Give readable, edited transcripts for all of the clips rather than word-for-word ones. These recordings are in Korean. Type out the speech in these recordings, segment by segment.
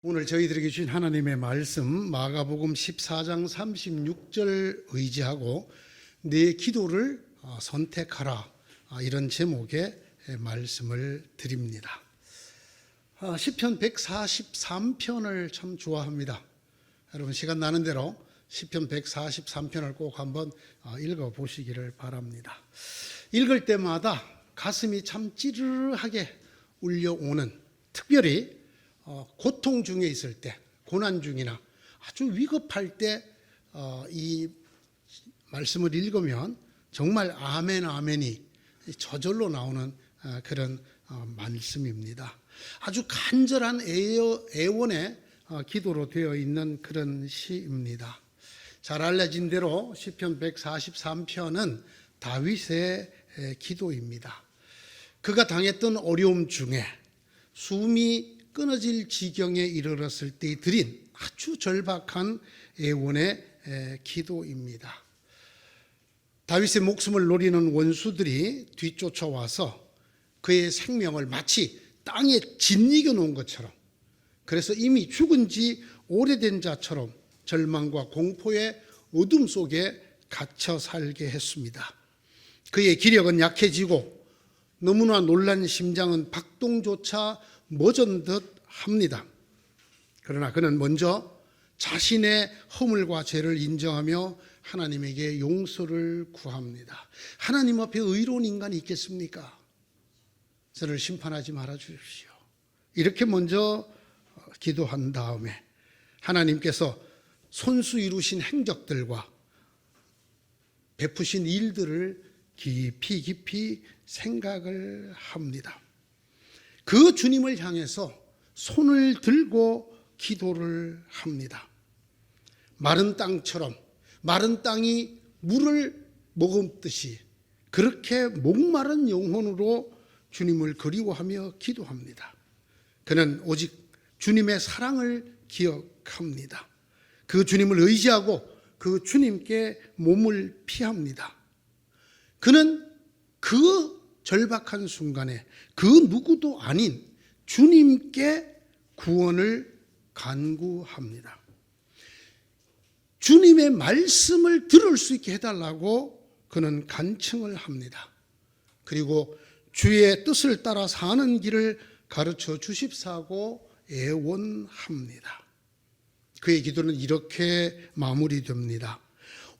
오늘 저희들에게 주신 하나님의 말씀 마가복음 14장 36절 의지하고 내 기도를 선택하라, 이런 제목의 말씀을 드립니다. 시편 143편을 참 좋아합니다. 여러분 시간 나는 대로 시편 143편을 꼭 한번 읽어보시기를 바랍니다. 읽을 때마다 가슴이 참 찌르르하게 울려오는, 특별히 고통 중에 있을 때, 고난 중이나 아주 위급할 때 이 말씀을 읽으면 정말 아멘 아멘이 저절로 나오는 그런 말씀입니다. 아주 간절한 애원의 기도로 되어 있는 그런 시입니다. 잘 알려진 대로 시편 143편은 다윗의 기도입니다. 그가 당했던 어려움 중에 숨이 끊어질 지경에 이르렀을 때 드린 아주 절박한 애원의 기도입니다. 다윗의 목숨을 노리는 원수들이 뒤쫓아와서 그의 생명을 마치 땅에 짓이겨 놓은 것처럼, 그래서 이미 죽은 지 오래된 자처럼 절망과 공포의 어둠 속에 갇혀 살게 했습니다. 그의 기력은 약해지고 너무나 놀란 심장은 박동조차 멎은 듯 합니다. 그러나 그는 먼저 자신의 허물과 죄를 인정하며 하나님에게 용서를 구합니다. 하나님 앞에 의로운 인간이 있겠습니까? 저를 심판하지 말아 주십시오. 이렇게 먼저 기도한 다음에 하나님께서 손수 이루신 행적들과 베푸신 일들을 깊이 생각을 합니다. 그 주님을 향해서 손을 들고 기도를 합니다. 마른 땅처럼, 마른 땅이 물을 머금듯이 그렇게 목마른 영혼으로 주님을 그리워하며 기도합니다. 그는 오직 주님의 사랑을 기억합니다. 그 주님을 의지하고 그 주님께 몸을 피합니다. 그는 그 절박한 순간에 그 누구도 아닌 주님께 구원을 간구합니다. 주님의 말씀을 들을 수 있게 해달라고 그는 간청을 합니다. 그리고 주의 뜻을 따라 사는 길을 가르쳐 주십사고 애원합니다. 그의 기도는 이렇게 마무리됩니다.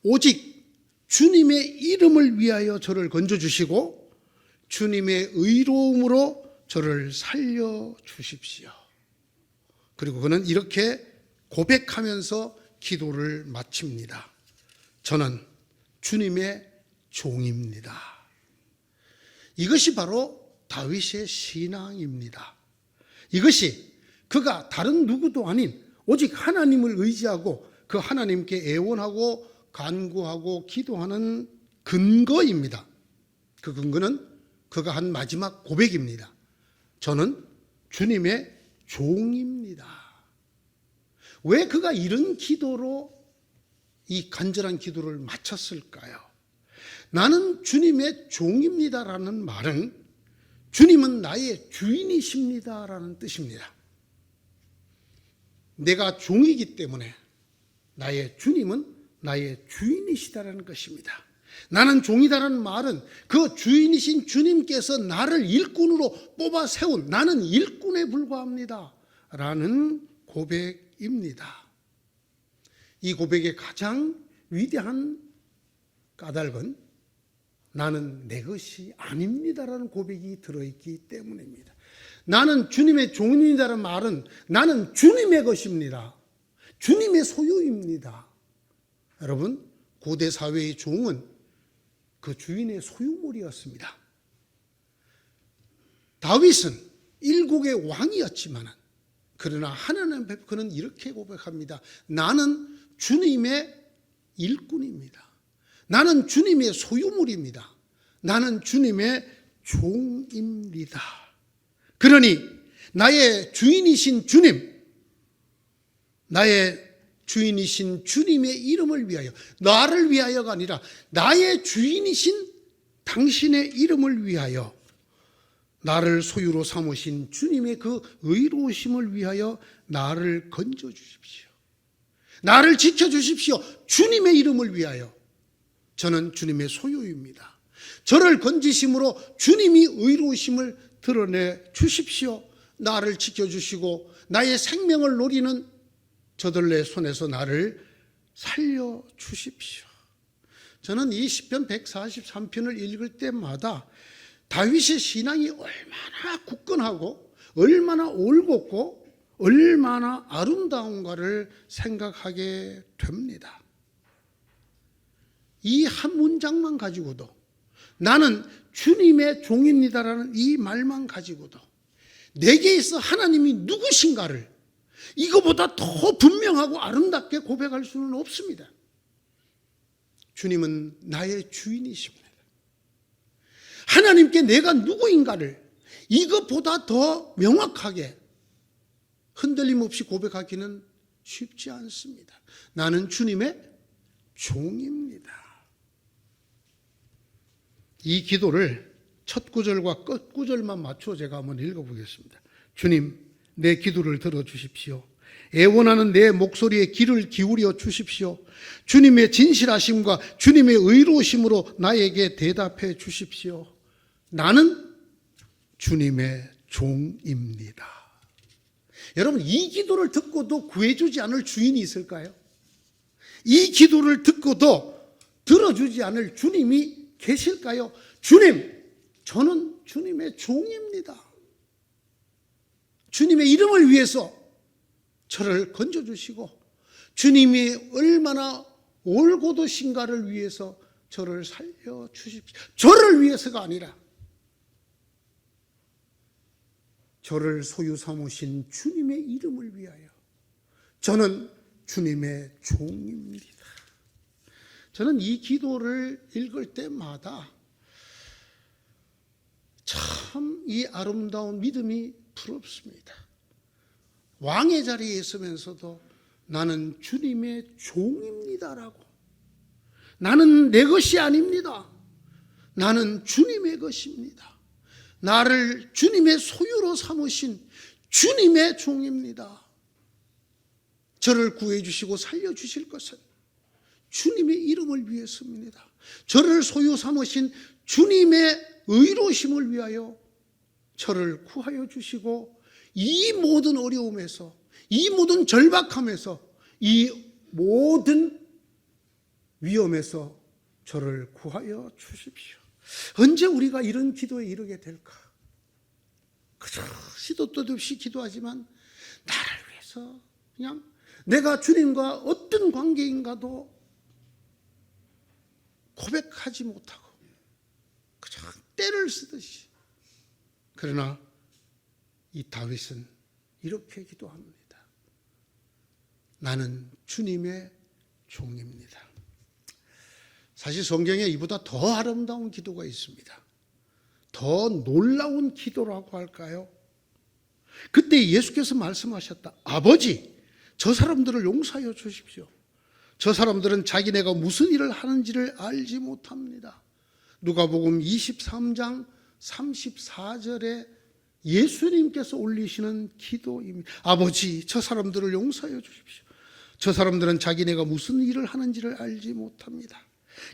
오직 주님의 이름을 위하여 저를 건져주시고 주님의 의로움으로 저를 살려주십시오. 그리고 그는 이렇게 고백하면서 기도를 마칩니다. 저는 주님의 종입니다. 이것이 바로 다윗의 신앙입니다. 이것이 그가 다른 누구도 아닌 오직 하나님을 의지하고 그 하나님께 애원하고 간구하고 기도하는 근거입니다. 그 근거는 그가 한 마지막 고백입니다. 저는 주님의 종입니다. 왜 그가 이런 기도로 이 간절한 기도를 마쳤을까요? 나는 주님의 종입니다라는 말은 주님은 나의 주인이십니다라는 뜻입니다. 내가 종이기 때문에 나의 주님은 나의 주인이시다라는 것입니다. 나는 종이다라는 말은 그 주인이신 주님께서 나를 일꾼으로 뽑아 세운, 나는 일꾼에 불과합니다 라는 고백입니다. 이 고백의 가장 위대한 까닭은 나는 내 것이 아닙니다라는 고백이 들어있기 때문입니다. 나는 주님의 종입니다라는 말은 나는 주님의 것입니다. 주님의 소유입니다. 여러분, 고대 사회의 종은 그 주인의 소유물이었습니다. 다윗은 일국의 왕이었지만 그러나 하나님 앞에 그는 이렇게 고백합니다. 나는 주님의 일꾼입니다. 나는 주님의 소유물입니다. 나는 주님의 종입니다. 그러니 나의 주인이신 주님, 나의 주인이신 주님의 이름을 위하여, 나를 위하여가 아니라 나의 주인이신 당신의 이름을 위하여 나를 소유로 삼으신 주님의 그 의로우심을 위하여 나를 건져 주십시오. 나를 지켜 주십시오. 주님의 이름을 위하여. 저는 주님의 소유입니다. 저를 건지심으로 주님이 의로우심을 드러내 주십시오. 나를 지켜주시고 나의 생명을 노리는 저들의 손에서 나를 살려주십시오. 저는 이 시편 143편을 읽을 때마다 다윗의 신앙이 얼마나 굳건하고 얼마나 올곧고 얼마나 아름다운가를 생각하게 됩니다. 이 한 문장만 가지고도, 나는 주님의 종입니다라는 이 말만 가지고도 내게 있어 하나님이 누구신가를 이거보다 더 분명하고 아름답게 고백할 수는 없습니다. 주님은 나의 주인이십니다. 하나님께 내가 누구인가를 이것보다 더 명확하게 흔들림 없이 고백하기는 쉽지 않습니다. 나는 주님의 종입니다. 이 기도를 첫 구절과 끝 구절만 맞춰 제가 한번 읽어보겠습니다. 주님, 내 기도를 들어주십시오. 애원하는 내 목소리에 귀를 기울여 주십시오. 주님의 진실하심과 주님의 의로우심으로 나에게 대답해 주십시오. 나는 주님의 종입니다. 여러분, 이 기도를 듣고도 구해주지 않을 주인이 있을까요? 이 기도를 듣고도 들어주지 않을 주님이 계실까요? 주님, 저는 주님의 종입니다. 주님의 이름을 위해서 저를 건져주시고 주님이 얼마나 올곧으신가를 위해서 저를 살려주십시오. 저를 위해서가 아니라 저를 소유 삼으신 주님의 이름을 위하여 저는 주님의 종입니다. 저는 이 기도를 읽을 때마다 참 이 아름다운 믿음이 부럽습니다. 왕의 자리에 있으면서도 나는 주님의 종입니다라고, 나는 내 것이 아닙니다. 나는 주님의 것입니다. 나를 주님의 소유로 삼으신 주님의 종입니다. 저를 구해 주시고 살려 주실 것은 주님의 이름을 위해서입니다. 저를 소유 삼으신 주님의 의로우심을 위하여 저를 구하여 주시고 이 모든 어려움에서, 이 모든 절박함에서, 이 모든 위험에서 저를 구하여 주십시오. 언제 우리가 이런 기도에 이르게 될까? 그저 시도 뜻 없이 기도하지만 나를 위해서 그냥 내가 주님과 어떤 관계인가도 고백하지 못하고 그저 때를 쓰듯이. 그러나 이 다윗은 이렇게 기도합니다. 나는 주님의 종입니다. 사실 성경에 이보다 더 아름다운 기도가 있습니다. 더 놀라운 기도라고 할까요? 그때 예수께서 말씀하셨다. 아버지, 저 사람들을 용서하여 주십시오. 저 사람들은 자기네가 무슨 일을 하는지를 알지 못합니다. 누가복음 23장 34절에 예수님께서 올리시는 기도입니다. 아버지, 저 사람들을 용서하여 주십시오. 저 사람들은 자기네가 무슨 일을 하는지를 알지 못합니다.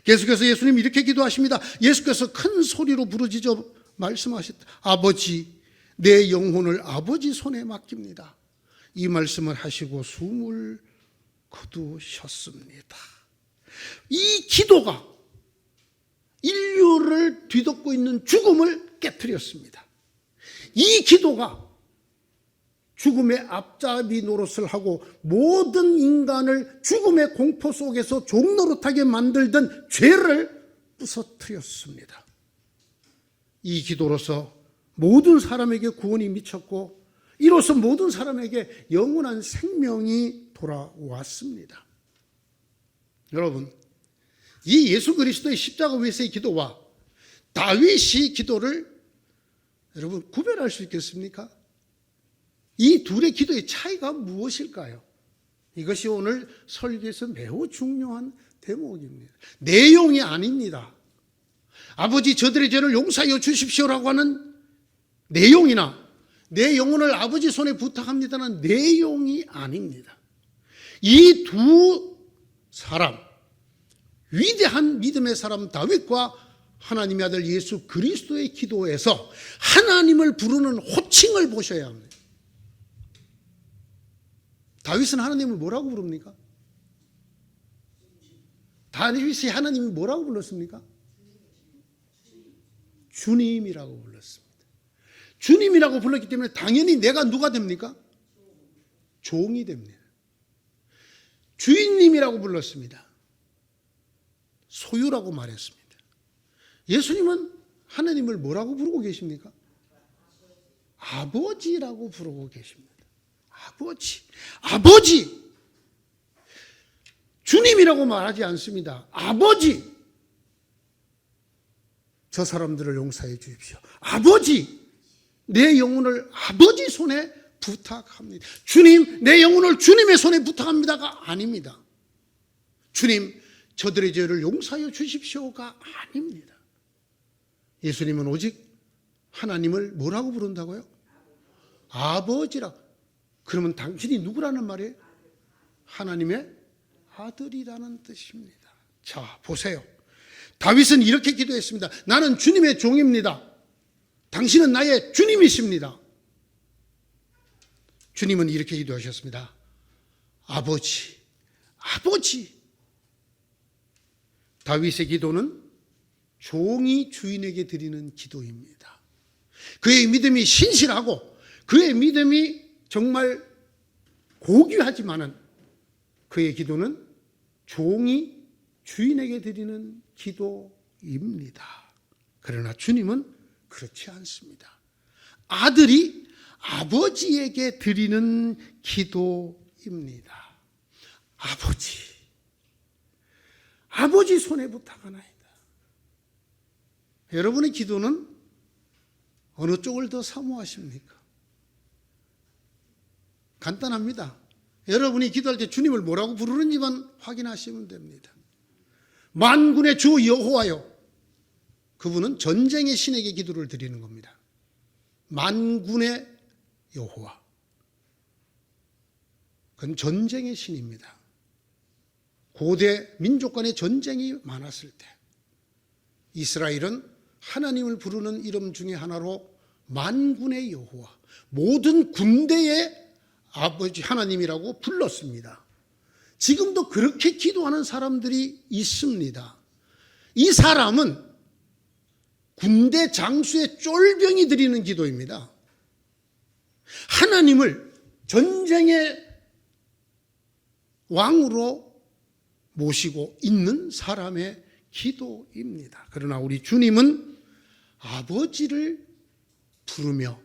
계속해서 예수님 이렇게 기도하십니다. 예수께서 큰 소리로 부르짖어 말씀하셨다. 아버지, 내 영혼을 아버지 손에 맡깁니다. 이 말씀을 하시고 숨을 거두셨습니다. 이 기도가 인류를 뒤덮고 있는 죽음을 깨트렸습니다. 이 기도가 죽음의 앞잡이 노릇을 하고 모든 인간을 죽음의 공포 속에서 종노릇하게 만들던 죄를 부서뜨렸습니다. 이 기도로서 모든 사람에게 구원이 미쳤고 이로써 모든 사람에게 영원한 생명이 돌아왔습니다. 여러분, 이 예수 그리스도의 십자가 위에서의 기도와 다윗의 기도를 여러분 구별할 수 있겠습니까? 이 둘의 기도의 차이가 무엇일까요? 이것이 오늘 설교에서 매우 중요한 대목입니다. 내용이 아닙니다. 아버지, 저들의 죄를 용서하여 주십시오라고 하는 내용이나 내 영혼을 아버지 손에 부탁합니다는 내용이 아닙니다. 이 두 사람, 위대한 믿음의 사람 다윗과 하나님의 아들 예수 그리스도의 기도에서 하나님을 부르는 호칭을 보셔야 합니다. 다윗은 하나님을 뭐라고 부릅니까? 다윗이 하나님이 뭐라고 불렀습니까? 주님이라고 불렀습니다. 주님이라고 불렀기 때문에 당연히 내가 누가 됩니까? 종이 됩니다. 주인님이라고 불렀습니다. 소유라고 말했습니다. 예수님은 하나님을 뭐라고 부르고 계십니까? 아버지라고 부르고 계십니다. 아버지, 아버지. 주님이라고 말하지 않습니다. 아버지. 저 사람들을 용서해 주십시오. 아버지, 내 영혼을 아버지 손에 부탁합니다. 주님, 내 영혼을 주님의 손에 부탁합니다가 아닙니다. 주님, 저들의 죄를 용서하여 주십시오가 아닙니다. 예수님은 오직 하나님을 뭐라고 부른다고요? 아버지라고. 그러면 당신이 누구라는 말이에요? 하나님의 아들이라는 뜻입니다. 자, 보세요. 다윗은 이렇게 기도했습니다. 나는 주님의 종입니다. 당신은 나의 주님이십니다. 주님은 이렇게 기도하셨습니다. 아버지, 아버지. 다윗의 기도는 종이 주인에게 드리는 기도입니다. 그의 믿음이 신실하고 그의 믿음이 정말 고귀하지만은 그의 기도는 종이 주인에게 드리는 기도입니다. 그러나 주님은 그렇지 않습니다. 아들이 아버지에게 드리는 기도입니다. 아버지, 아버지 손에 부탁하나이다. 여러분의 기도는 어느 쪽을 더 사모하십니까? 간단합니다. 여러분이 기도할 때 주님을 뭐라고 부르는지만 확인하시면 됩니다. 만군의 주 여호와여. 그분은 전쟁의 신에게 기도를 드리는 겁니다. 만군의 여호와. 그건 전쟁의 신입니다. 고대 민족 간의 전쟁이 많았을 때 이스라엘은 하나님을 부르는 이름 중에 하나로 만군의 여호와, 모든 군대의 아버지 하나님이라고 불렀습니다. 지금도 그렇게 기도하는 사람들이 있습니다. 이 사람은 군대 장수의 쫄병이 드리는 기도입니다. 하나님을 전쟁의 왕으로 모시고 있는 사람의 기도입니다. 그러나 우리 주님은 아버지를 부르며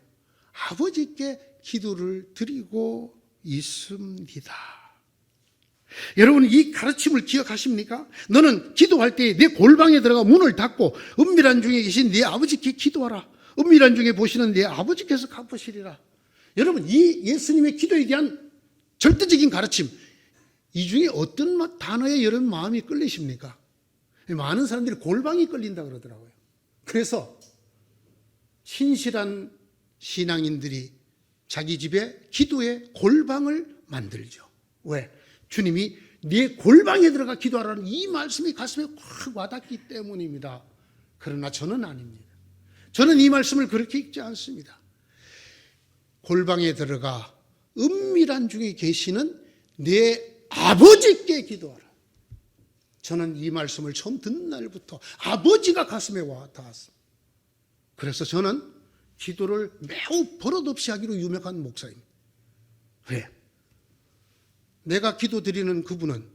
아버지께 기도를 드리고 있습니다. 여러분, 이 가르침을 기억하십니까? 너는 기도할 때 내 골방에 들어가 문을 닫고 은밀한 중에 계신 네 아버지께 기도하라. 은밀한 중에 보시는 네 아버지께서 갚으시리라. 여러분, 이 예수님의 기도에 대한 절대적인 가르침, 이 중에 어떤 단어에 여러분 마음이 끌리십니까? 많은 사람들이 골방이 끌린다 그러더라고요. 그래서 신실한 신앙인들이 자기 집에 기도의 골방을 만들죠. 왜? 주님이 네 골방에 들어가 기도하라는 이 말씀이 가슴에 확 와닿기 때문입니다. 그러나 저는 아닙니다. 저는 이 말씀을 그렇게 읽지 않습니다. 골방에 들어가 은밀한 중에 계시는 내 아버지께 기도하라. 저는 이 말씀을 처음 듣는 날부터 아버지가 가슴에 와 닿았습니다. 그래서 저는 기도를 매우 버릇없이 하기로 유명한 목사입니다. 왜? 내가 기도 드리는 그분은,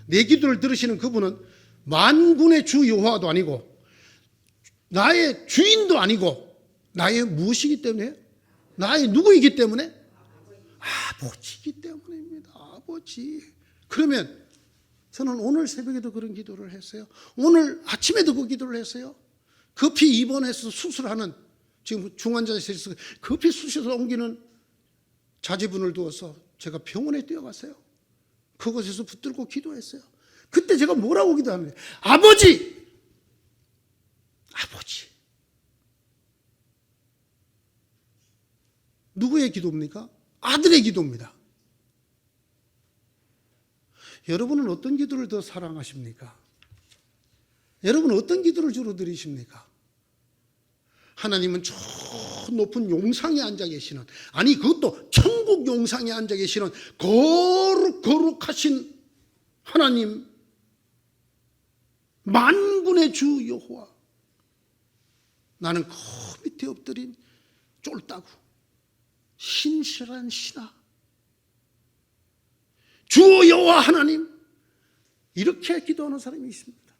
내 기도를 들으시는 그분은 만군의 주 여호와도 아니고 나의 주인도 아니고 나의 무엇이기 때문에? 나의 누구이기 때문에? 아버지이기 때문입니다. 아버지. 그러면 저는 오늘 새벽에도 그런 기도를 했어요. 오늘 아침에도 그 기도를 했어요. 급히 입원해서 수술하는, 지금 중환자실에 있어서 급히 수술을 옮기는 자제분을 두어서 제가 병원에 뛰어갔어요. 그곳에서 붙들고 기도했어요. 그때 제가 뭐라고 기도합니까? 아버지! 아버지. 누구의 기도입니까? 아들의 기도입니다. 여러분은 어떤 기도를 더 사랑하십니까? 여러분은 어떤 기도를 주로 드리십니까? 하나님은 저 높은 용상에 앉아 계시는, 아니 그것도 천국 용상에 앉아 계시는 거룩하신 하나님, 만군의 주 여호와. 나는 그 밑에 엎드린 쫄따구 신실한 신하 주 여호와 하나님, 이렇게 기도하는 사람이 있습니다.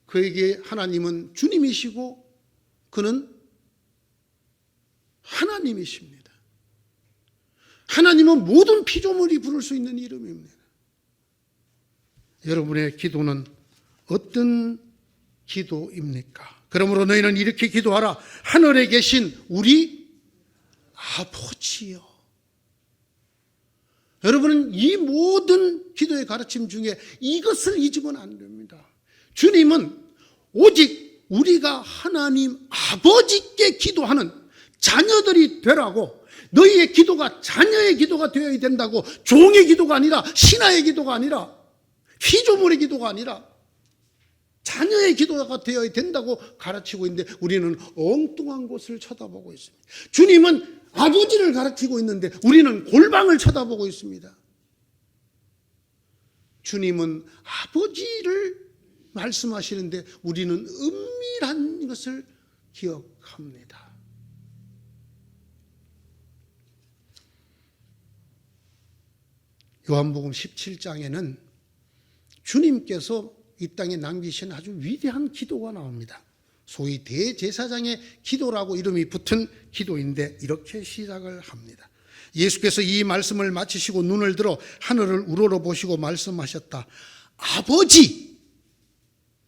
그에게 하나님은 주님이시고 그는 하나님이십니다. 하나님은 모든 피조물이 부를 수 있는 이름입니다. 여러분의 기도는 어떤 기도입니까? 그러므로 너희는 이렇게 기도하라. 하늘에 계신 우리 아버지요. 여러분은 이 모든 기도의 가르침 중에 이것을 잊으면 안 됩니다. 주님은 오직 우리가 하나님 아버지께 기도하는 자녀들이 되라고, 너희의 기도가 자녀의 기도가 되어야 된다고, 종의 기도가 아니라, 신하의 기도가 아니라, 피조물의 기도가 아니라 자녀의 기도가 되어야 된다고 가르치고 있는데 우리는 엉뚱한 곳을 쳐다보고 있습니다. 주님은 아버지를 가르치고 있는데 우리는 골방을 쳐다보고 있습니다. 주님은 아버지를 말씀하시는데 우리는 은밀한 것을 기억합니다. 요한복음 17장에는 주님께서 이 땅에 남기신 아주 위대한 기도가 나옵니다. 소위 대제사장의 기도라고 이름이 붙은 기도인데 이렇게 시작을 합니다. 예수께서 이 말씀을 마치시고 눈을 들어 하늘을 우러러 보시고 말씀하셨다. 아버지,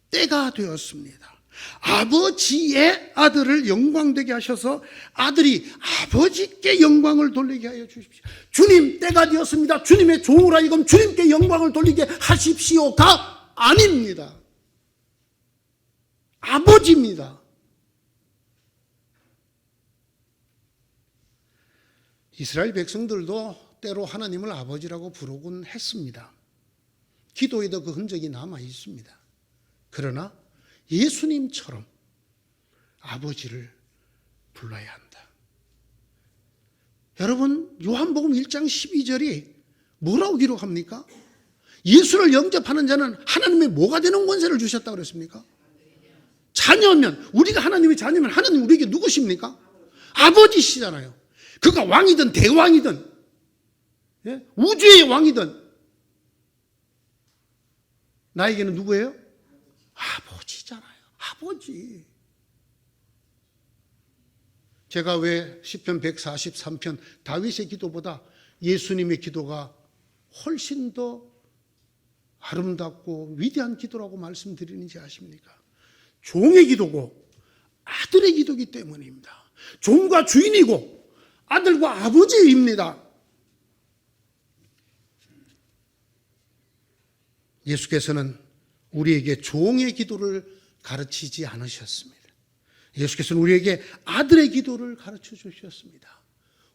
때가 되었습니다. 아버지의 아들을 영광되게 하셔서 아들이 아버지께 영광을 돌리게 하여 주십시오. 주님, 때가 되었습니다. 주님의 종으로 하여금 주님께 영광을 돌리게 하십시오가 아닙니다. 아버지입니다. 이스라엘 백성들도 때로 하나님을 아버지라고 부르곤 했습니다. 기도에도 그 흔적이 남아 있습니다. 그러나 예수님처럼 아버지를 불러야 한다. 여러분, 요한복음 1장 12절이 뭐라고 기록합니까? 예수를 영접하는 자는 하나님의 뭐가 되는 권세를 주셨다고 그랬습니까? 자녀면, 우리가 하나님의 자녀면 하나님 우리에게 누구십니까? 아버지시잖아요. 그가 왕이든 대왕이든, 예? 우주의 왕이든 나에게는 누구예요? 아버지잖아요. 아버지. 제가 왜 시편 143편 다윗의 기도보다 예수님의 기도가 훨씬 더 아름답고 위대한 기도라고 말씀드리는지 아십니까? 종의 기도고 아들의 기도이기 때문입니다. 종과 주인이고 아들과 아버지입니다. 예수께서는 우리에게 종의 기도를 가르치지 않으셨습니다. 예수께서는 우리에게 아들의 기도를 가르쳐 주셨습니다.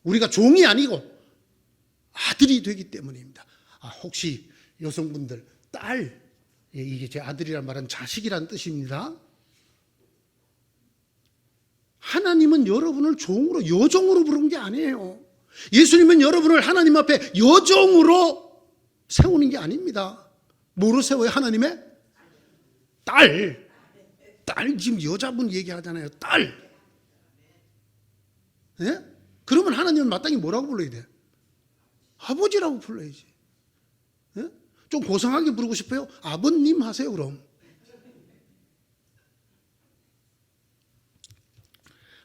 우리가 종이 아니고 아들이 되기 때문입니다. 혹시 여성분들, 딸, 이게 제 아들이란 말은 자식이란 뜻입니다. 하나님은 여러분을 종으로, 여종으로 부른 게 아니에요. 예수님은 여러분을 하나님 앞에 여종으로 세우는 게 아닙니다. 뭐로 세워요? 하나님의 딸. 딸, 지금 여자분 얘기하잖아요. 딸. 예? 그러면 하나님은 마땅히 뭐라고 불러야 돼? 아버지라고 불러야지. 예? 좀 고상하게 부르고 싶어요? 아버님 하세요, 그럼.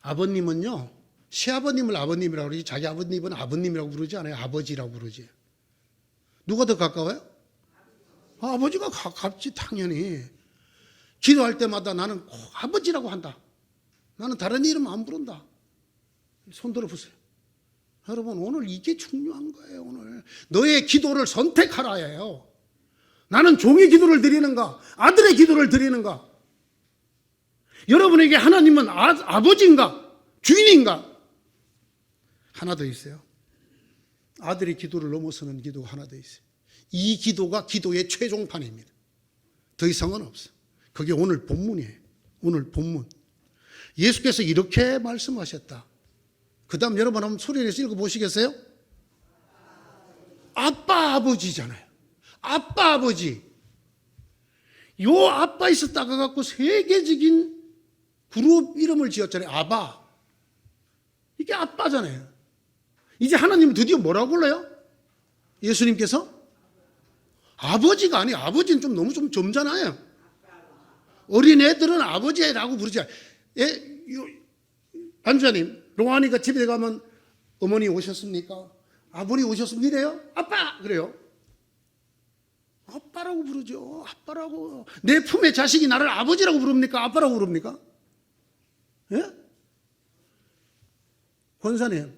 아버님은요, 시아버님을 아버님이라고 그러지, 자기 아버님은 아버님이라고 부르지 않아요. 아버지라고 부르지. 누가 더 가까워요? 아버지가 가깝지, 당연히. 기도할 때마다 나는 꼭 아버지라고 한다. 나는 다른 이름 안 부른다. 손 들어보세요. 여러분, 오늘 이게 중요한 거예요. 오늘 너의 기도를 선택하라예요. 나는 종의 기도를 드리는가, 아들의 기도를 드리는가? 여러분에게 하나님은 아버지인가, 주인인가? 하나 더 있어요. 아들의 기도를 넘어서는 기도가 하나 더 있어요. 이 기도가 기도의 최종판입니다. 더 이상은 없어요. 그게 오늘 본문이에요. 오늘 본문. 예수께서 이렇게 말씀하셨다. 그 다음 여러분 한번 소리 내서 읽어보시겠어요? 아빠 아버지잖아요. 아빠 아버지. 요 아빠에서 따가갖고 세계적인 그룹 이름을 지었잖아요. 아바. 이게 아빠잖아요. 이제 하나님은 드디어 뭐라고 불러요? 예수님께서? 아버지가 아니에요. 아버지는 너무 점잖아요. 어린애들은 아버지라고 부르지. 예, 반주자님, 로하니가 집에 가면 어머니 오셨습니까? 아버지 오셨습니까? 이래요? 아빠! 그래요. 아빠라고 부르죠. 아빠라고. 내 품의 자식이 나를 아버지라고 부릅니까? 아빠라고 부릅니까? 예? 권사님,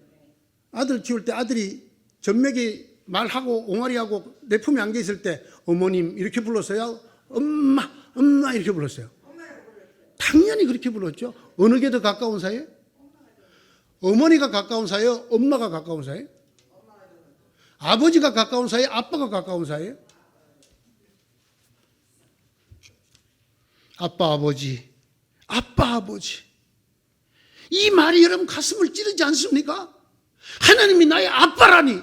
아들 키울 때 아들이 전맥이 말하고 옹알이하고 내 품에 안겨 있을 때 어머님 이렇게 불렀어요? 엄마 이렇게 불렀어요? 당연히 그렇게 불렀죠. 어느 게 더 가까운 사이예요? 어머니가 가까운 사이예요? 엄마가 가까운 사이예요? 아버지가 가까운 사이예요? 아빠가 가까운 사이예요? 아빠 아버지, 아빠 아버지. 이 말이 여러분 가슴을 찌르지 않습니까? 하나님이 나의 아빠라니.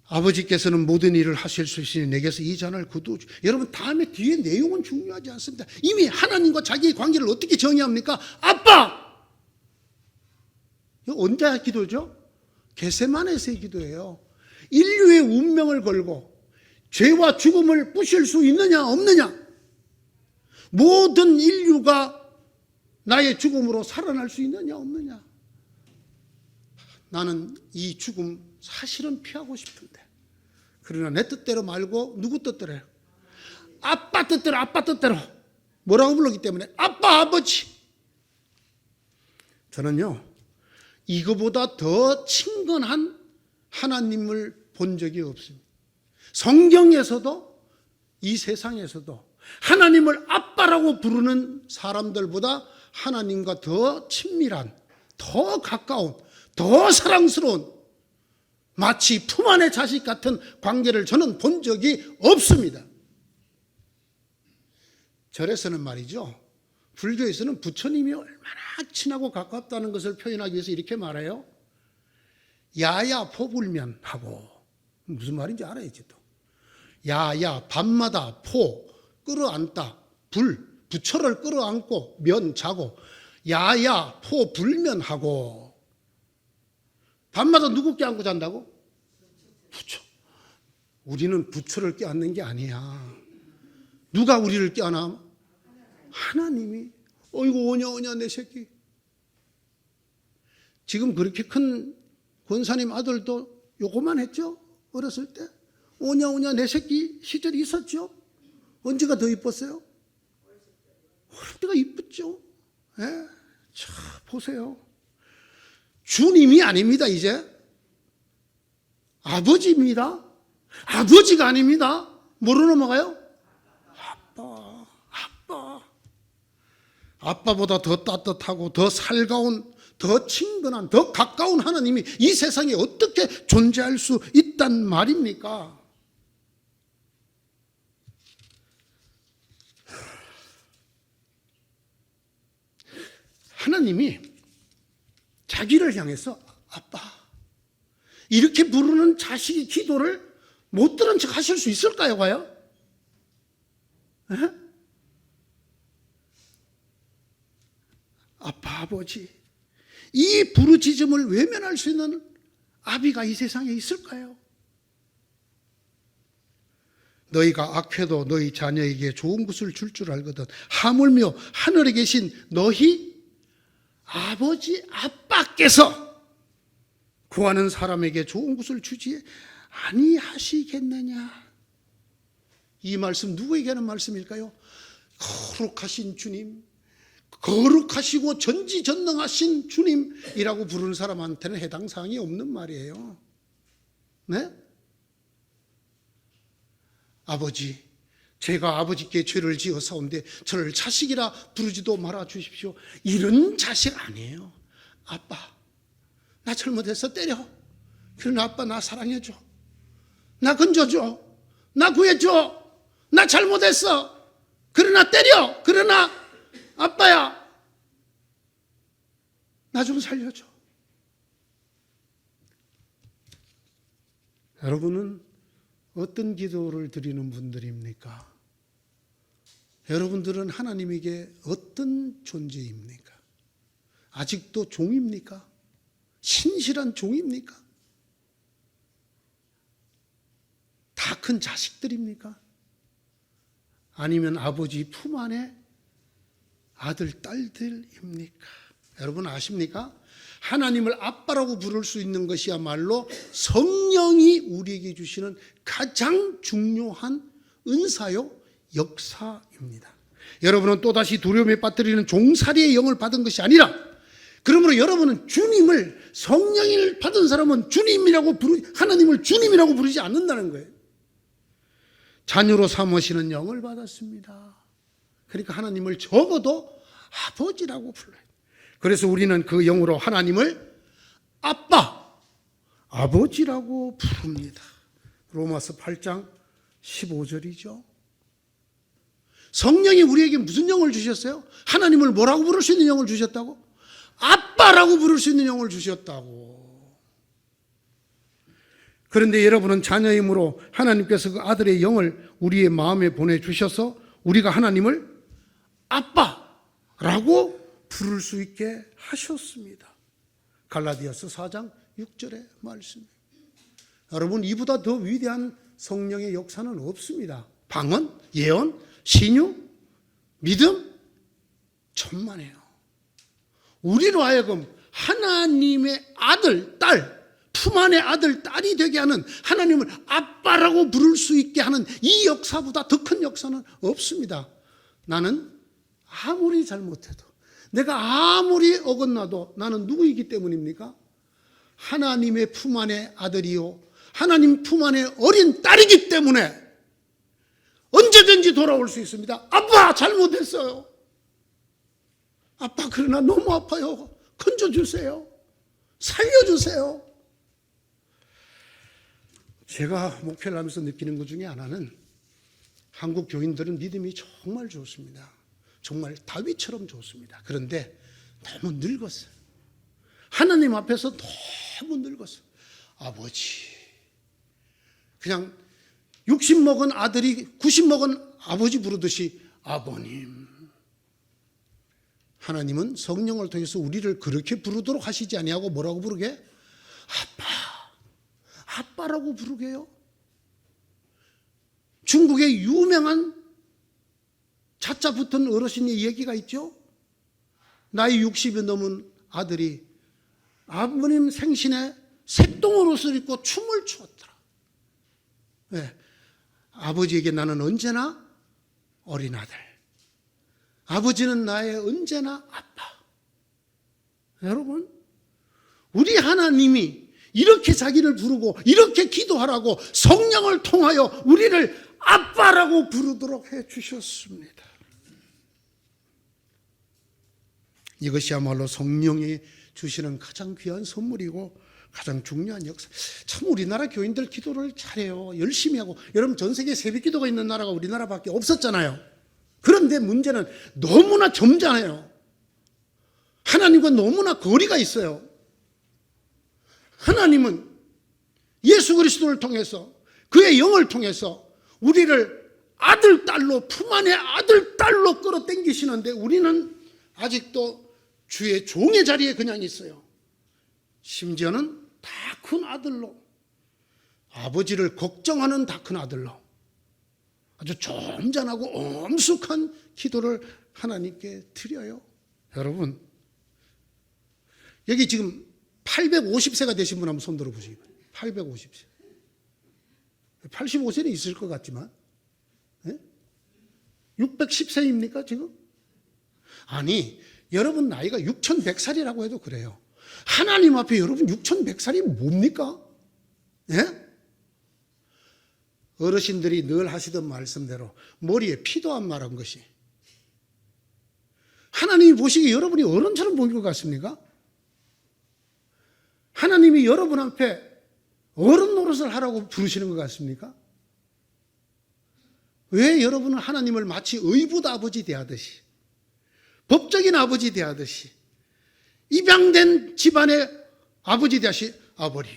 아버지께서는 모든 일을 하실 수 있으니 내게서 이 잔을 거두어 주. 여러분 다음에 뒤에 내용은 중요하지 않습니다. 이미 하나님과 자기의 관계를 어떻게 정의합니까? 아빠! 이거 언제 기도죠? 겟세마네에서의 기도예요. 인류의 운명을 걸고 죄와 죽음을 부실 수 있느냐 없느냐, 모든 인류가 나의 죽음으로 살아날 수 있느냐 없느냐. 나는 이 죽음 사실은 피하고 싶은데, 그러나 내 뜻대로 말고 누구 뜻대로요? 아빠 뜻대로. 아빠 뜻대로 뭐라고 불렀기 때문에 아빠 아버지. 저는요 이거보다 더 친근한 하나님을 본 적이 없습니다. 성경에서도 이 세상에서도 하나님을 아빠라고 부르는 사람들보다 하나님과 더 친밀한, 더 가까운, 더 사랑스러운, 마치 품 안의 자식 같은 관계를 저는 본 적이 없습니다. 절에서는 말이죠, 불교에서는 부처님이 얼마나 친하고 가깝다는 것을 표현하기 위해서 이렇게 말해요. 야야 포불면하고. 무슨 말인지 알아야지 또. 야야 밤마다 포 끌어안다, 부처를 끌어안고 면 자고, 야야 포 불면하고. 밤마다 누구 껴안고 잔다고? 부처. 우리는 부처를 껴안는 게 아니야. 누가 우리를 껴안아? 하나님이. 어이구 오냐 내 새끼. 지금 그렇게 큰 권사님 아들도 요거만 했죠? 어렸을 때 오냐 내 새끼 시절이 있었죠? 언제가 더 이뻤어요? 어릴 때가 이뻤죠. 예? 자, 보세요. 주님이 아닙니다. 이제 아버지입니다. 아버지가 아닙니다. 뭐로 넘어가요? 아빠. 아빠보다 더 따뜻하고 더 살가운, 더 친근한, 더 가까운 하나님이 이 세상에 어떻게 존재할 수 있단 말입니까? 하나님이 자기를 향해서 아빠 이렇게 부르는 자식의 기도를 못 들은 척 하실 수 있을까요? 과연? 에? 아빠 아버지, 이 부르짖음을 외면할 수 있는 아비가 이 세상에 있을까요? 너희가 악해도 너희 자녀에게 좋은 것을 줄 줄 알거든 하물며 하늘에 계신 너희 아버지 아빠께서 구하는 사람에게 좋은 것을 주지 아니하시겠느냐. 이 말씀 누구에게 하는 말씀일까요? 거룩하신 주님, 거룩하시고 전지전능하신 주님이라고 부르는 사람한테는 해당 사항이 없는 말이에요. 네? 아버지, 제가 아버지께 죄를 지어사온데 저를 자식이라 부르지도 말아 주십시오. 이런 자식 아니에요. 아빠, 나 잘못해서 때려. 그러나 아빠 나 사랑해줘. 나 건져줘. 나 구해줘. 나 잘못했어. 그러나 때려. 그러나 아빠야, 나 좀 살려줘. 여러분은 어떤 기도를 드리는 분들입니까? 여러분들은 하나님에게 어떤 존재입니까? 아직도 종입니까? 신실한 종입니까? 다 큰 자식들입니까? 아니면 아버지 품 안에 아들, 딸들입니까? 여러분 아십니까? 하나님을 아빠라고 부를 수 있는 것이야말로 성령이 우리에게 주시는 가장 중요한 은사요, 역사입니다. 여러분은 또다시 두려움에 빠뜨리는 종살이의 영을 받은 것이 아니라, 그러므로 여러분은 주님을, 성령을 받은 사람은 하나님을 주님이라고 부르지 않는다는 거예요. 자녀로 삼으시는 영을 받았습니다. 그러니까 하나님을 적어도 아버지라고 불러요. 그래서 우리는 그 영으로 하나님을 아빠, 아버지라고 부릅니다. 로마서 8장 15절이죠. 성령이 우리에게 무슨 영을 주셨어요? 하나님을 뭐라고 부를 수 있는 영을 주셨다고? 아빠라고 부를 수 있는 영을 주셨다고. 그런데 여러분은 자녀이므로 하나님께서 그 아들의 영을 우리의 마음에 보내주셔서 우리가 하나님을 아빠라고 부를 수 있게 하셨습니다. 갈라디아서 4장 6절의 말씀입니다. 여러분, 이보다 더 위대한 성령의 역사는 없습니다. 방언, 예언, 신유, 믿음, 천만에요. 우리로 하여금 하나님의 아들, 딸, 품 안의 아들, 딸이 되게 하는, 하나님을 아빠라고 부를 수 있게 하는 이 역사보다 더 큰 역사는 없습니다. 나는 아무리 잘못해도, 내가 아무리 어긋나도 나는 누구이기 때문입니까? 하나님의 품 안의 아들이요, 하나님 품 안의 어린 딸이기 때문에 언제든지 돌아올 수 있습니다. 아빠 잘못했어요. 아빠 그러나 너무 아파요. 건져주세요. 살려주세요. 제가 목회를 하면서 느끼는 것 중에 하나는, 한국 교인들은 믿음이 정말 좋습니다. 정말 다윗처럼 좋습니다. 그런데 너무 늙었어요. 하나님 앞에서 너무 늙었어요. 아버지, 그냥 60 먹은 아들이 90 먹은 아버지 부르듯이 아버님. 하나님은 성령을 통해서 우리를 그렇게 부르도록 하시지 아니하고 뭐라고 부르게? 아빠, 아빠라고 부르게요. 중국의 유명한 자자 붙은 어르신의 얘기가 있죠. 나이 60이 넘은 아들이 아버님 생신에 색동 옷을 입고 춤을 추었더라. 왜? 아버지에게 나는 언제나 어린 아들, 아버지는 나의 언제나 아빠. 여러분, 우리 하나님이 이렇게 자기를 부르고 이렇게 기도하라고 성령을 통하여 우리를 아빠라고 부르도록 해주셨습니다. 이것이야말로 성령이 주시는 가장 귀한 선물이고 가장 중요한 역사. 참 우리나라 교인들 기도를 잘해요. 열심히 하고. 여러분, 전 세계 새벽 기도가 있는 나라가 우리나라밖에 없었잖아요. 그런데 문제는 너무나 점잖아요. 하나님과 너무나 거리가 있어요. 하나님은 예수 그리스도를 통해서, 그의 영을 통해서 우리를 아들, 딸로, 품 안에 아들, 딸로 끌어당기시는데 우리는 아직도 주의 종의 자리에 그냥 있어요. 심지어는 다 큰 아들로, 아버지를 걱정하는 다 큰 아들로 아주 점잖하고 엄숙한 기도를 하나님께 드려요. 여러분, 여기 지금 850세가 되신 분 한번 손 들어보시기 바랍니다. 850세. 85세는 있을 것 같지만 610세입니까 지금? 아니, 여러분 나이가 6100살이라고 해도 그래요. 하나님 앞에 여러분 6100살이 뭡니까? 예? 어르신들이 늘 하시던 말씀대로 머리에 피도 안 마른 것이, 하나님이 보시기에 여러분이 어른처럼 보일 것 같습니까? 하나님이 여러분 앞에 어른 노릇을 하라고 부르시는 것 같습니까? 왜 여러분은 하나님을 마치 의붓 아버지 대하듯이, 법적인 아버지 대하듯이, 입양된 집안의 아버지 대하시 아버리?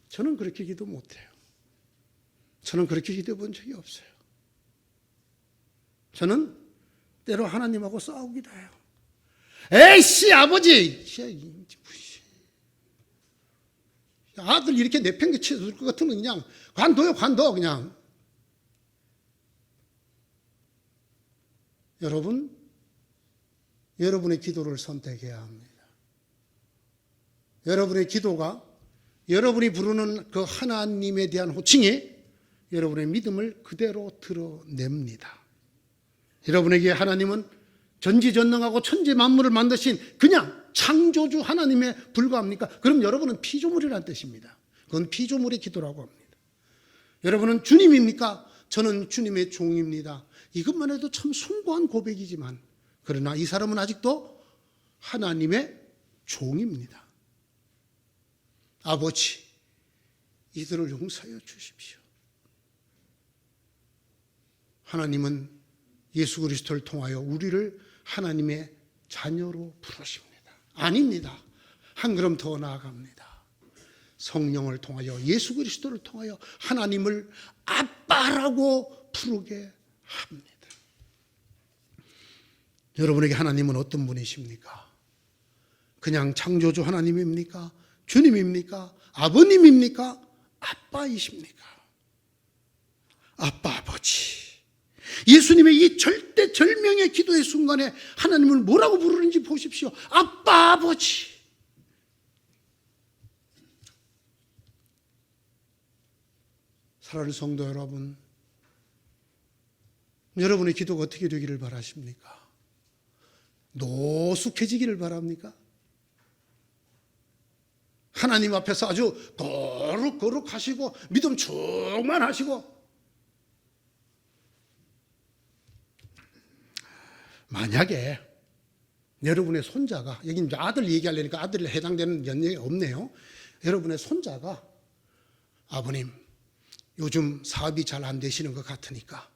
저는 그렇게 기도 못해요. 저는 그렇게 기도해 본 적이 없어요. 저는 때로 하나님하고 싸우기도 해요. 에이씨 아버지, 아들 이렇게 내팽개칠 것 같으면 그냥 관둬요, 관둬 그냥. 여러분, 여러분의 기도를 선택해야 합니다. 여러분의 기도가 여러분이 부르는 그 하나님에 대한 호칭이 여러분의 믿음을 그대로 드러냅니다. 여러분에게 하나님은 전지전능하고 천지 만물을 만드신 그냥 창조주 하나님에 불과합니까? 그럼 여러분은 피조물이라는 뜻입니다. 그건 피조물의 기도라고 합니다. 여러분은 주님입니까? 저는 주님의 종입니다. 이것만 해도 참 숭고한 고백이지만, 그러나 이 사람은 아직도 하나님의 종입니다. 아버지, 이들을 용서하여 주십시오. 하나님은 예수 그리스도를 통하여 우리를 하나님의 자녀로 부르십니다. 아닙니다. 한 걸음 더 나아갑니다. 성령을 통하여, 예수 그리스도를 통하여 하나님을 아빠라고 부르게 합니다. 여러분에게 하나님은 어떤 분이십니까? 그냥 창조주 하나님입니까? 주님입니까? 아버님입니까? 아빠이십니까? 아빠, 아버지. 예수님의 이 절대절명의 기도의 순간에 하나님을 뭐라고 부르는지 보십시오. 아빠, 아버지. 사랑하는 성도 여러분, 여러분의 기도가 어떻게 되기를 바라십니까? 노숙해지기를 바랍니까? 하나님 앞에서 아주 거룩하시고 믿음 충만하시고, 만약에 여러분의 손자가, 여기 이제 아들 얘기하려니까 아들에 해당되는 연령이 없네요. 여러분의 손자가 아버님 요즘 사업이 잘 안 되시는 것 같으니까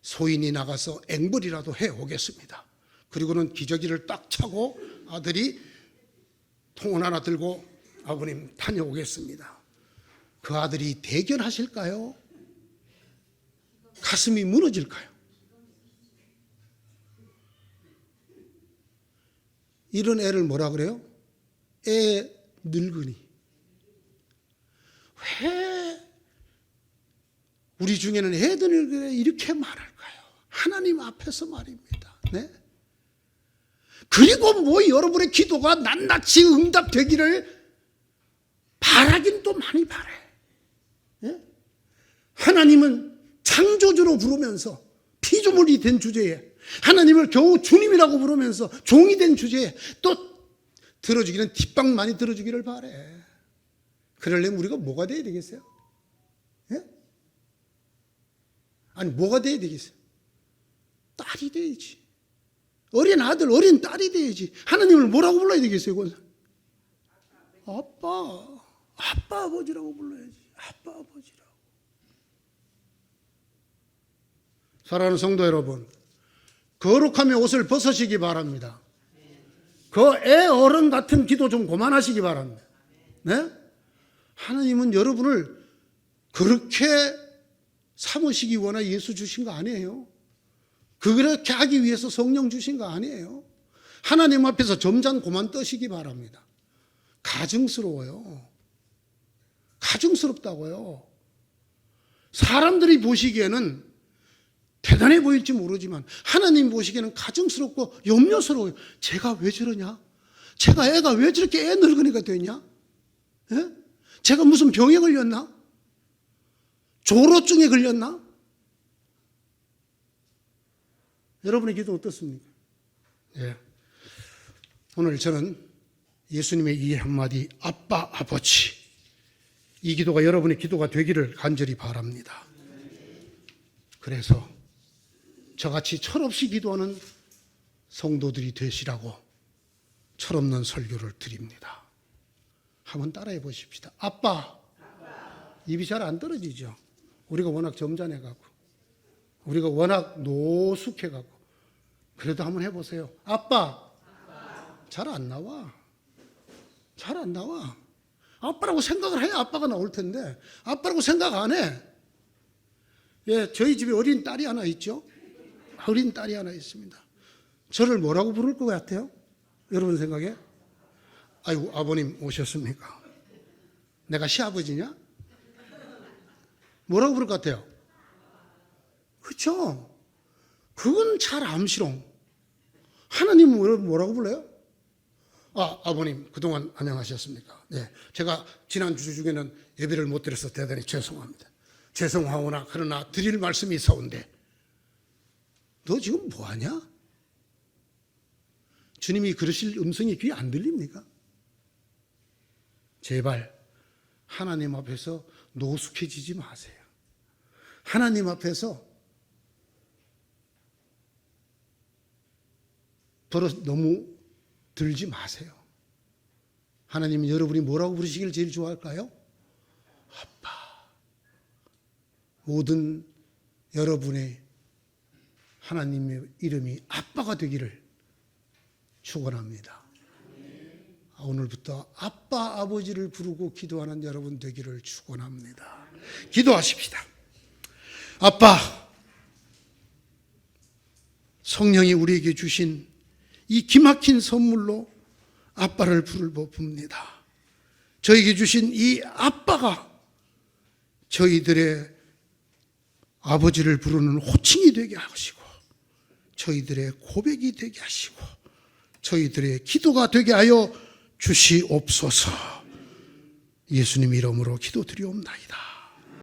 소인이 나가서 앵벌이라도 해오겠습니다. 그리고는 기저귀를 딱 차고 아들이 통원 하나 들고 아버님 다녀오겠습니다. 그 아들이 대견하실까요? 가슴이 무너질까요? 이런 애를 뭐라 그래요? 애 늙은이. 왜 우리 중에는 애들이 이렇게 말할까요? 하나님 앞에서 말입니다. 네? 그리고 뭐 여러분의 기도가 낱낱이 응답되기를 바라긴 또 많이 바래. 네? 하나님은 창조주로 부르면서 피조물이 된 주제에, 하나님을 겨우 주님이라고 부르면서 종이 된 주제에 또 들어주기는 뒷방 많이 들어주기를 바래. 그러려면 우리가 뭐가 돼야 되겠어요? 예? 아니 뭐가 돼야 되겠어요? 딸이 돼야지. 어린 아들, 어린 딸이 돼야지. 하나님을 뭐라고 불러야 되겠어요? 그건? 아빠 아버지라고 불러야지. 아빠 아버지라고. 사랑하는 성도 여러분, 거룩함의 옷을 벗으시기 바랍니다. 그 애 어른 같은 기도 좀 그만하시기 바랍니다. 네? 하나님은 여러분을 그렇게 삼으시기 원하 예수 주신 거 아니에요. 그렇게 하기 위해서 성령 주신 거 아니에요. 하나님 앞에서 점잖 그만 떠시기 바랍니다. 가증스러워요. 가증스럽다고요. 사람들이 보시기에는 대단해 보일지 모르지만 하나님 보시기에는 가증스럽고 염려스러워요. 제가 왜 저러냐? 애가 왜 저렇게 애 늙은이가 됐냐? 예? 제가 무슨 병에 걸렸나? 조로증에 걸렸나? 여러분의 기도 어떻습니까? 예. 오늘 저는 예수님의 이 한마디 아빠, 아버지, 이 기도가 여러분의 기도가 되기를 간절히 바랍니다. 그래서 저같이 철없이 기도하는 성도들이 되시라고 철없는 설교를 드립니다. 한번 따라해 보십시다. 아빠. 입이 잘 안 떨어지죠. 우리가 워낙 점잖해가고 우리가 워낙 노숙해가고 그래도 한번 해보세요. 아빠. 잘 안 나와. 잘 안 나와. 아빠라고 생각을 해야 아빠가 나올 텐데 아빠라고 생각 안 해. 예, 저희 집에 어린 딸이 하나 있죠. 어린 딸이 하나 있습니다. 저를 뭐라고 부를 것 같아요? 여러분 생각에? 아이고, 아버님 오셨습니까? 내가 시아버지냐? 뭐라고 부를 것 같아요? 그렇죠? 그건 잘 암시롱. 하나님은 뭐라고 불러요? 아버님 그동안 안녕하셨습니까? 네, 제가 지난주 중에는 예배를 못 드려서 대단히 죄송합니다. 죄송하오나 그러나 드릴 말씀이 있사온데 너 지금 뭐하냐? 주님이 그러실 음성이 귀에 안 들립니까? 제발 하나님 앞에서 노숙해지지 마세요. 하나님 앞에서 버릇 너무 들지 마세요. 하나님은 여러분이 뭐라고 부르시길 제일 좋아할까요? 아빠. 모든 여러분의 하나님의 이름이 아빠가 되기를 축원합니다. 오늘부터 아빠, 아버지를 부르고 기도하는 여러분 되기를 축원합니다. 기도하십시다. 아빠, 성령이 우리에게 주신 이 기막힌 선물로 아빠를 부릅니다. 저에게 주신 이 아빠가 저희들의 아버지를 부르는 호칭이 되게 하시고 저희들의 고백이 되게 하시고 저희들의 기도가 되게 하여 주시옵소서. 예수님 이름으로 기도드리옵나이다.